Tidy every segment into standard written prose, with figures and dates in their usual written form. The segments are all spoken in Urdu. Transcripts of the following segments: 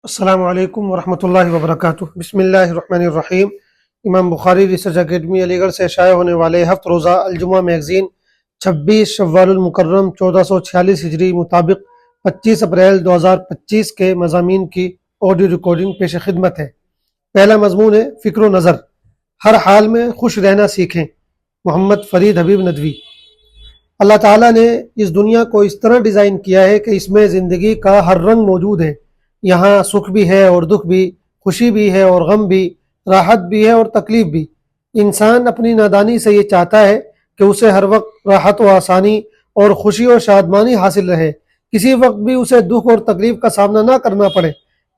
السلام علیکم ورحمۃ اللہ وبرکاتہ۔ بسم اللہ الرحمن الرحیم۔ امام بخاری ریسرچ اکیڈمی علی گڑھ سے شائع ہونے والے ہفت روزہ الجمعہ میگزین 26 شوال المکرم 1446 ہجری مطابق 25 اپریل 2025 کے مضامین کی آڈیو ریکارڈنگ پیش خدمت ہے۔ پہلا مضمون ہے فکر و نظر، ہر حال میں خوش رہنا سیکھیں۔ محمد فرید حبیب ندوی۔ اللہ تعالیٰ نے اس دنیا کو اس طرح ڈیزائن کیا ہے کہ اس میں زندگی کا ہر رنگ موجود ہے۔ یہاں سکھ بھی ہے اور دکھ بھی، خوشی بھی ہے اور غم بھی، راحت بھی ہے اور تکلیف بھی۔ انسان اپنی نادانی سے یہ چاہتا ہے کہ اسے ہر وقت راحت و آسانی اور خوشی اور شادمانی حاصل رہے، کسی وقت بھی اسے دکھ اور تکلیف کا سامنا نہ کرنا پڑے۔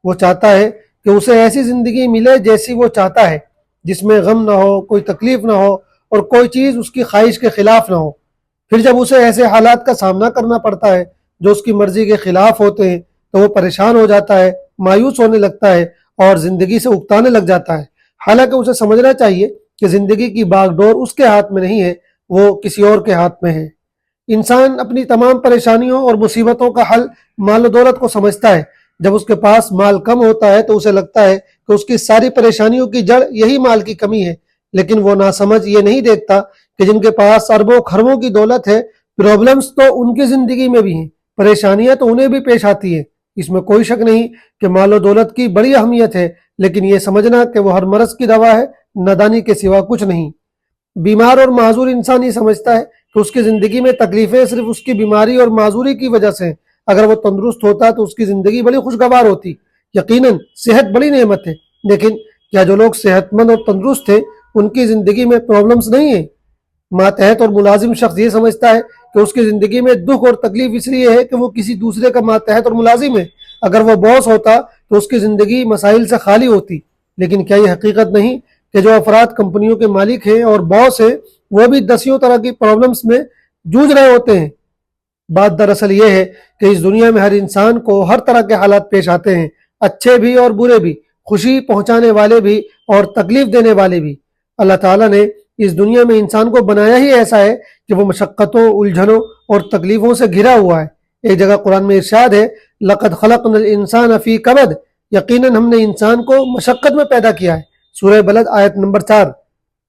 وہ چاہتا ہے کہ اسے ایسی زندگی ملے جیسی وہ چاہتا ہے، جس میں غم نہ ہو، کوئی تکلیف نہ ہو اور کوئی چیز اس کی خواہش کے خلاف نہ ہو۔ پھر جب اسے ایسے حالات کا سامنا کرنا پڑتا ہے جو اس کی مرضی کے خلاف ہوتے ہیں تو وہ پریشان ہو جاتا ہے، مایوس ہونے لگتا ہے اور زندگی سے اکتانے لگ جاتا ہے۔ حالانکہ اسے سمجھنا چاہیے کہ زندگی کی باغ ڈور اس کے ہاتھ میں نہیں ہے، وہ کسی اور کے ہاتھ میں ہے۔ انسان اپنی تمام پریشانیوں اور مصیبتوں کا حل مال و دولت کو سمجھتا ہے۔ جب اس کے پاس مال کم ہوتا ہے تو اسے لگتا ہے کہ اس کی ساری پریشانیوں کی جڑ یہی مال کی کمی ہے، لیکن وہ ناسمجھ یہ نہیں دیکھتا کہ جن کے پاس اربوں خربوں کی دولت ہے، پرابلمز تو ان کی زندگی میں بھی ہیں، پریشانیاں تو انہیں بھی پیش آتی ہیں۔ اس میں کوئی شک نہیں کہ مال و دولت کی بڑی اہمیت ہے، لیکن یہ سمجھنا کہ وہ ہر مرض کی دوا ہے، نادانی کے سوا کچھ نہیں۔ بیمار اور معذور انسان یہ سمجھتا ہے کہ اس کی زندگی میں تکلیفیں صرف اس کی بیماری اور معذوری کی وجہ سے ہیں۔ اگر وہ تندرست ہوتا تو اس کی زندگی بڑی خوشگوار ہوتی۔ یقیناً صحت بڑی نعمت ہے، لیکن کیا جو لوگ صحت مند اور تندرست ہیں ان کی زندگی میں پرابلمز نہیں ہیں؟ ماتحت اور ملازم شخص یہ سمجھتا ہے کہ اس کی زندگی میں دکھ اور تکلیف اس لیے ہے کہ وہ کسی دوسرے کا ماتحت اور ملازم ہے۔ اگر وہ باس ہوتا تو اس کی زندگی مسائل سے خالی ہوتی۔ لیکن کیا یہ حقیقت نہیں کہ جو افراد کمپنیوں کے مالک ہیں اور باس ہیں وہ بھی دسیوں طرح کی پرابلمز میں جوجھ رہے ہوتے ہیں؟ بات دراصل یہ ہے کہ اس دنیا میں ہر انسان کو ہر طرح کے حالات پیش آتے ہیں، اچھے بھی اور برے بھی، خوشی پہنچانے والے بھی اور تکلیف دینے والے بھی۔ اللہ تعالیٰ نے اس دنیا میں انسان کو بنایا ہی ایسا ہے کہ وہ مشقتوں، الجھنوں اور تکلیفوں سے گھرا ہوا ہے۔ ایک جگہ قرآن میں ارشاد ہے، لَقَدْ خَلَقْنَا الْإِنسَانَ فِي كَبَدٍ، یقیناً ہم نے انسان کو مشقت میں پیدا کیا ہے۔ سورہ بلد آیت نمبر 4۔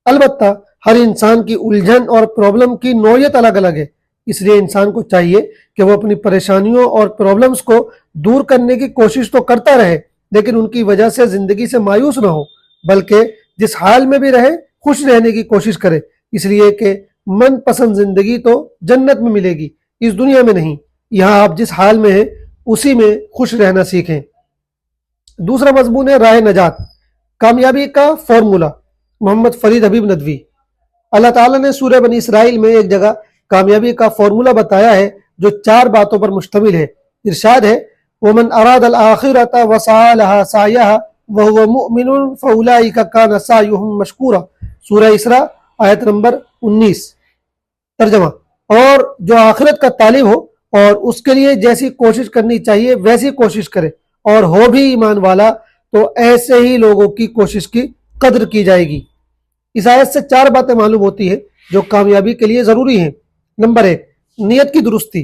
البتہ ہر انسان کی الجھن اور پرابلم کی نوعیت الگ الگ ہے، اس لیے انسان کو چاہیے کہ وہ اپنی پریشانیوں اور پرابلمز کو دور کرنے کی کوشش تو کرتا رہے، لیکن ان کی وجہ سے زندگی سے مایوس نہ ہو، بلکہ جس حال میں بھی رہے خوش رہنے کی کوشش کرے، اس لیے کہ من پسند زندگی تو جنت میں ملے گی، اس دنیا میں نہیں۔ یہاں آپ جس حال میں ہیں اسی میں خوش رہنا سیکھیں۔ دوسرا مضمون ہے راہ نجات، کامیابی کا فارمولہ۔ محمد فرید حبیب ندوی۔ اللہ تعالیٰ نے سورہ بنی اسرائیل میں ایک جگہ کامیابی کا فارمولہ بتایا ہے جو 4 باتوں پر مشتمل ہے۔ ارشاد ہے، وَمَنْ أَرَادَ الْآخِرَةَ وَسَعَى لَهَا سَعْيَهَا وَهُوَ مُؤْمِنٌ فَأُولَٰئِكَ كَانَ سَعْيُهُمْ مَشْكُورًا۔ سورہ اسراء آیت نمبر 19۔ ترجمہ، اور جو آخرت کا طالب ہو اور اس کے لیے جیسی کوشش کرنی چاہیے ویسی کوشش کرے اور ہو بھی ایمان والا تو ایسے ہی لوگوں کی کوشش کی قدر کی جائے گی۔ اس آیت سے 4 باتیں معلوم ہوتی ہیں جو کامیابی کے لیے ضروری ہیں۔ نمبر 1، نیت کی درستی۔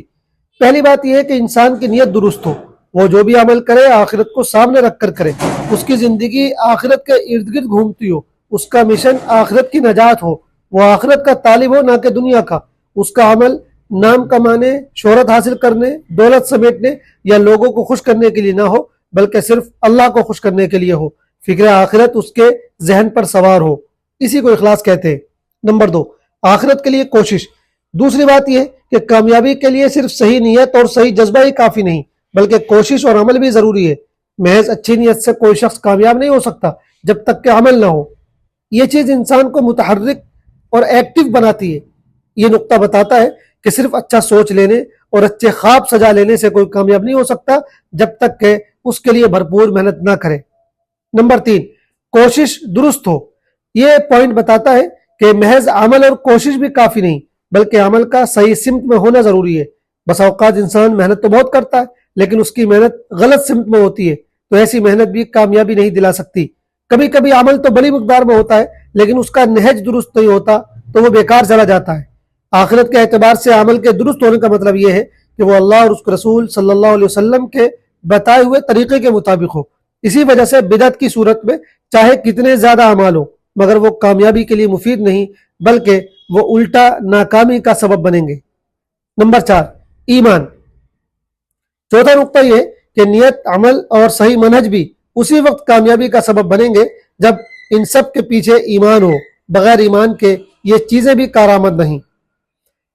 پہلی بات یہ ہے کہ انسان کی نیت درست ہو، وہ جو بھی عمل کرے آخرت کو سامنے رکھ کر کرے، اس کی زندگی آخرت کے ارد گرد گھومتی ہو، اس کا مشن آخرت کی نجات ہو، وہ آخرت کا طالب ہو نہ کہ دنیا کا۔ اس کا عمل نام کمانے، شہرت حاصل کرنے، دولت سمیٹنے یا لوگوں کو خوش کرنے کے لیے نہ ہو، بلکہ صرف اللہ کو خوش کرنے کے لیے ہو، فکر آخرت اس کے ذہن پر سوار ہو، اسی کو اخلاص کہتے ہیں۔ نمبر 2، آخرت کے لیے کوشش۔ دوسری بات یہ کہ کامیابی کے لیے صرف صحیح نیت اور صحیح جذبہ ہی کافی نہیں، بلکہ کوشش اور عمل بھی ضروری ہے۔ محض اچھی نیت سے کوئی شخص کامیاب نہیں ہو سکتا جب تک کہ عمل نہ ہو۔ یہ چیز انسان کو متحرک اور ایکٹیو بناتی ہے۔ یہ نقطہ بتاتا ہے کہ صرف اچھا سوچ لینے اور اچھے خواب سجا لینے سے کوئی کامیاب نہیں ہو سکتا جب تک کہ اس کے لیے بھرپور محنت نہ کرے۔ نمبر 3، کوشش درست ہو۔ یہ پوائنٹ بتاتا ہے کہ محض عمل اور کوشش بھی کافی نہیں، بلکہ عمل کا صحیح سمت میں ہونا ضروری ہے۔ بس اوقات انسان محنت تو بہت کرتا ہے لیکن اس کی محنت غلط سمت میں ہوتی ہے، تو ایسی محنت بھی کامیابی نہیں دلا سکتی۔ کبھی کبھی عمل تو بڑی مقدار میں ہوتا ہے لیکن اس کا نہج درست نہیں ہوتا تو وہ بیکار چلا جاتا ہے۔ آخرت کے اعتبار سے عمل کے درست ہونے کا مطلب یہ ہے کہ وہ اللہ اور اس کے رسول صلی اللہ علیہ وسلم کے بتائے ہوئے طریقے کے مطابق ہو، اسی وجہ سے بدعت کی صورت میں چاہے کتنے زیادہ اعمال ہو مگر وہ کامیابی کے لیے مفید نہیں بلکہ وہ الٹا ناکامی کا سبب بنیں گے۔ نمبر 4، ایمان۔ چوتھا نقطہ یہ کہ نیت، عمل اور صحیح منہج بھی اسی وقت کامیابی کا سبب بنیں گے جب ان سب کے پیچھے ایمان ہو۔ بغیر ایمان کے یہ چیزیں بھی کارآمد نہیں۔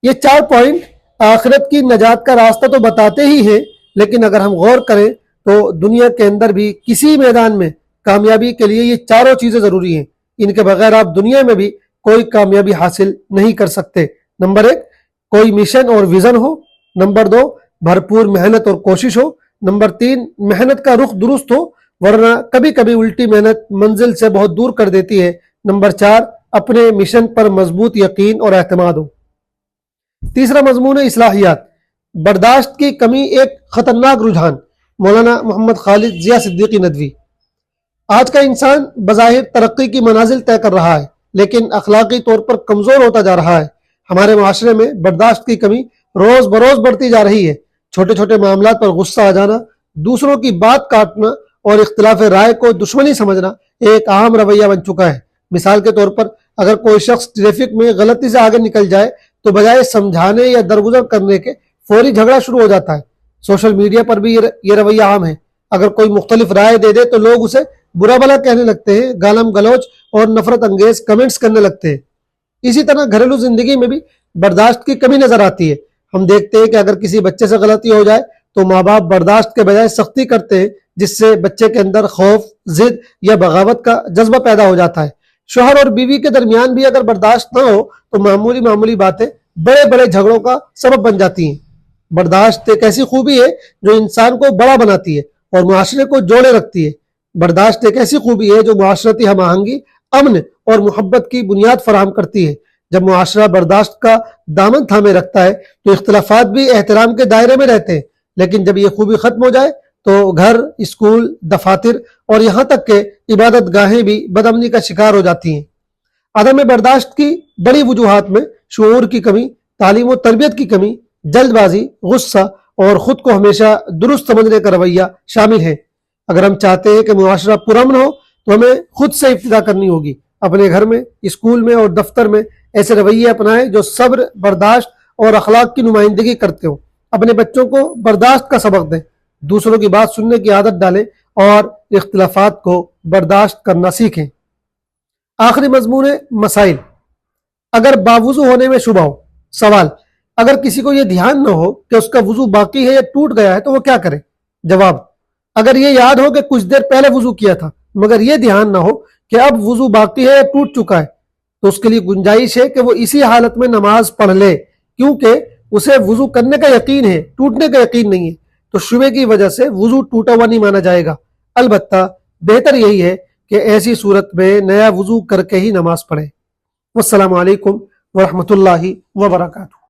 یہ 4 پوائنٹ آخرت کی نجات کا راستہ تو بتاتے ہی ہیں، لیکن اگر ہم غور کریں تو دنیا کے اندر بھی کسی میدان میں کامیابی کے لیے یہ چاروں چیزیں ضروری ہیں۔ ان کے بغیر آپ دنیا میں بھی کوئی کامیابی حاصل نہیں کر سکتے۔ نمبر 1، کوئی مشن اور ویژن ہو۔ نمبر 2، بھرپور محنت اور کوشش ہو۔ نمبر 3، محنت کا رخ درست ہو ورنہ کبھی کبھی الٹی محنت منزل سے بہت دور کر دیتی ہے۔ نمبر 4، اپنے مشن پر مضبوط یقین اور اعتماد ہو۔ تیسرا مضمون ہے اصلاحیات۔ برداشت کی کمی ایک خطرناک رجحان۔ مولانا محمد خالد ضیاء صدیقی ندوی۔ آج کا انسان بظاہر ترقی کی منازل طے کر رہا ہے لیکن اخلاقی طور پر کمزور ہوتا جا رہا ہے۔ ہمارے معاشرے میں برداشت کی کمی روز بروز بڑھتی جا رہی ہے۔ چھوٹے چھوٹے معاملات پر غصہ آ جانا، دوسروں کی بات کاٹنا اور اختلاف رائے کو دشمنی سمجھنا ایک عام رویہ بن چکا ہے۔ مثال کے طور پر اگر کوئی شخص ٹریفک میں غلطی سے آگے نکل جائے تو بجائے سمجھانے یا درگزر کرنے کے فوری جھگڑا شروع ہو جاتا ہے۔ سوشل میڈیا پر بھی یہ رویہ عام ہے۔ اگر کوئی مختلف رائے دے دے تو لوگ اسے برا بھلا کہنے لگتے ہیں، گالم گلوچ اور نفرت انگیز کمنٹس کرنے لگتے ہیں۔ اسی طرح گھریلو زندگی میں بھی برداشت کی کمی نظر آتی ہے۔ ہم دیکھتے ہیں کہ اگر کسی بچے سے غلطی ہو جائے تو ماں باپ برداشت کے بجائے سختی کرتے ہیں، جس سے بچے کے اندر خوف، ضد یا بغاوت کا جذبہ پیدا ہو جاتا ہے۔ شوہر اور بیوی کے درمیان بھی اگر برداشت نہ ہو تو معمولی باتیں بڑے بڑے جھگڑوں کا سبب بن جاتی ہیں۔ برداشت ایک ایسی خوبی ہے جو انسان کو بڑا بناتی ہے اور معاشرے کو جوڑے رکھتی ہے۔ برداشت ایک ایسی خوبی ہے جو معاشرتی ہم آہنگی، امن اور محبت کی بنیاد فراہم کرتی ہے۔ جب معاشرہ برداشت کا دامن تھامے رکھتا ہے تو اختلافات بھی احترام کے دائرے میں رہتے ہیں، لیکن جب یہ خوبی ختم ہو جائے تو گھر، اسکول، دفاتر اور یہاں تک کہ عبادت گاہیں بھی بدامنی کا شکار ہو جاتی ہیں۔ عدم برداشت کی بڑی وجوہات میں شعور کی کمی، تعلیم و تربیت کی کمی، جلد بازی، غصہ اور خود کو ہمیشہ درست سمجھنے کا رویہ شامل ہے۔ اگر ہم چاہتے ہیں کہ معاشرہ پرامن ہو تو ہمیں خود سے ابتدا کرنی ہوگی۔ اپنے گھر میں، اسکول میں اور دفتر میں ایسے رویے اپنائیں جو صبر، برداشت اور اخلاق کی نمائندگی کرتے ہوں۔ اپنے بچوں کو برداشت کا سبق دیں، دوسروں کی بات سننے کی عادت ڈالیں اور اختلافات کو برداشت کرنا سیکھیں۔ آخری مضمون ہے مسائل۔ اگر باوضو ہونے میں شبہ ہو۔ سوال: اگر کسی کو یہ دھیان نہ ہو کہ اس کا وضو باقی ہے یا ٹوٹ گیا ہے تو وہ کیا کرے؟ جواب: اگر یہ یاد ہو کہ کچھ دیر پہلے وضو کیا تھا مگر یہ دھیان نہ ہو کہ اب وضو باقی ہے یا ٹوٹ چکا ہے تو اس کے لیے گنجائش ہے کہ وہ اسی حالت میں نماز پڑھ لے، کیونکہ اسے وضو کرنے کا یقین ہے، ٹوٹنے کا یقین نہیں ہے، تو شبے کی وجہ سے وضو ٹوٹا ہوا نہیں مانا جائے گا۔ البتہ بہتر یہی ہے کہ ایسی صورت میں نیا وضو کر کے ہی نماز پڑھے۔ والسلام علیکم ورحمۃ اللہ وبرکاتہ۔